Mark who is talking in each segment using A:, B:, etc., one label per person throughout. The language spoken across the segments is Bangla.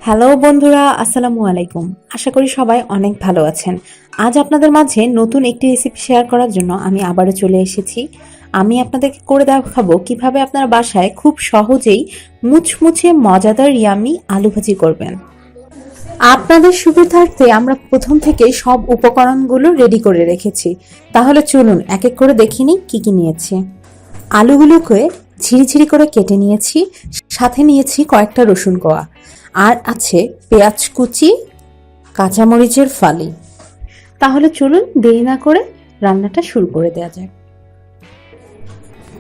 A: হ্যালো বন্ধুরা, আসসালামু আলাইকুম। আশা করি সবাই অনেক ভালো আছেন। আজ আপনাদের মাঝে নতুন একটি রেসিপি শেয়ার করার জন্য আমি আবারও চলে এসেছি। আমি আপনাদেরকে করে দেখাবো কিভাবে আপনার বাসায় খুব সহজেই মুচমুচে মজাদার ইয়ামি আলু ভাজি করবেন। আপনাদের সুবিধার্থে আমরা প্রথম থেকেই সব উপকরণগুলো রেডি করে রেখেছি। তাহলে চলুন এক এক করে দেখে নিই কি কি নিয়েছি। আলুগুলোকে ঝিরিঝিরি করে কেটে নিয়েছি, সাথে নিয়েছি কয়েকটা রসুন কোয়া, আর আছে পেঁয়াজ কুচি, কাঁচামরিচের ফালি। তাহলে চলুন দেরি না করে রান্নাটা শুরু করে দেওয়া যাক।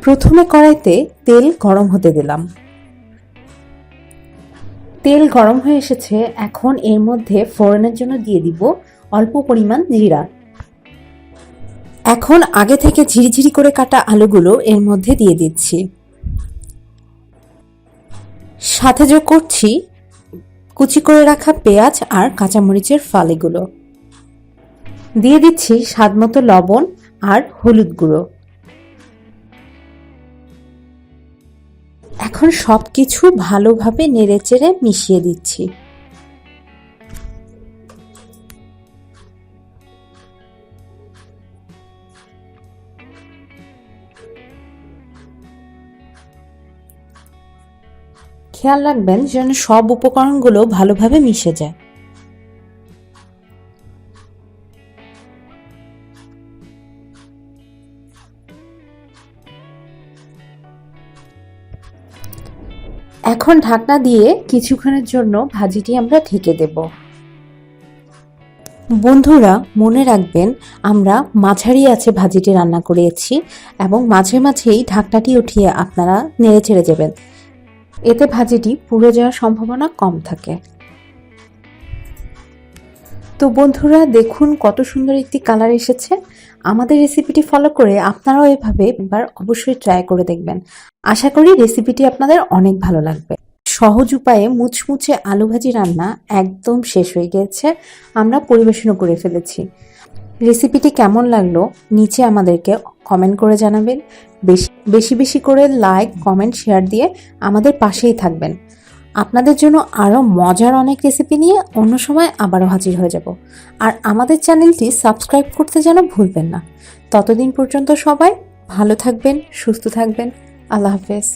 A: প্রথমে কড়াইতে তেল গরম হতে দিলাম। তেল গরম হয়ে এসেছে, এখন এর মধ্যে ফোড়নের জন্য দিয়ে দিব অল্প পরিমাণ জিরা। এখন আগে থেকে ঝিরিঝিরি করে কাটা আলুগুলো এর মধ্যে দিয়ে দিচ্ছি, সাথে যোগ করছি কুচি করে রাখা পেঁয়াজ আর কাঁচামরিচের ফালিগুলো। দিয়ে দিচ্ছি স্বাদমতো লবণ আর হলুদ গুঁড়ো। এখন সবকিছু ভালোভাবে নেড়েচেড়ে মিশিয়ে দিচ্ছি। খেয়াল রাখবেন যেন সব উপকরণগুলো ভালোভাবে মিশে যায়। এখন ঢাকনা দিয়ে কিছুক্ষণের জন্য ভাজিটি আমরা ঢেকে দেব। বন্ধুরা মনে রাখবেন, আমরা মাঝারি আছে ভাজিটি রান্না করেছি এবং মাঝে মাঝেই ঢাকনাটি উঠিয়ে আপনারা নেড়ে ছেড়ে যাবেন, এতে ভাজিটি পুড়ে যাওয়ার সম্ভাবনা কম থাকে। তো বন্ধুরা দেখুন কত সুন্দর একটি কালার এসেছে। আমাদের রেসিপিটি ফলো করে আপনারাও এভাবে একবার অবশ্যই ট্রাই করে দেখবেন। আশা করি রেসিপিটি আপনাদের অনেক ভালো লাগবে। সহজ উপায়ে মুচমুচে আলু ভাজি রান্না একদম শেষ হয়ে গেছে, আমরা পরিবেশনও করে ফেলেছি। রেসিপিটি কেমন লাগলো নিচে আমাদেরকে কমেন্ট করে জানাবেন। বেশি বেশি করে লাইক, কমেন্ট, শেয়ার দিয়ে আমাদের পাশেই থাকবেন। আপনাদের জন্য আরও মজার অনেক রেসিপি নিয়ে অন্য সময় আবারও হাজির হয়ে যাব। আর আমাদের চ্যানেলটি সাবস্ক্রাইব করতে যেন ভুলবেন না। ততদিন পর্যন্ত সবাই ভালো থাকবেন, সুস্থ থাকবেন। আল্লাহ হাফেজ।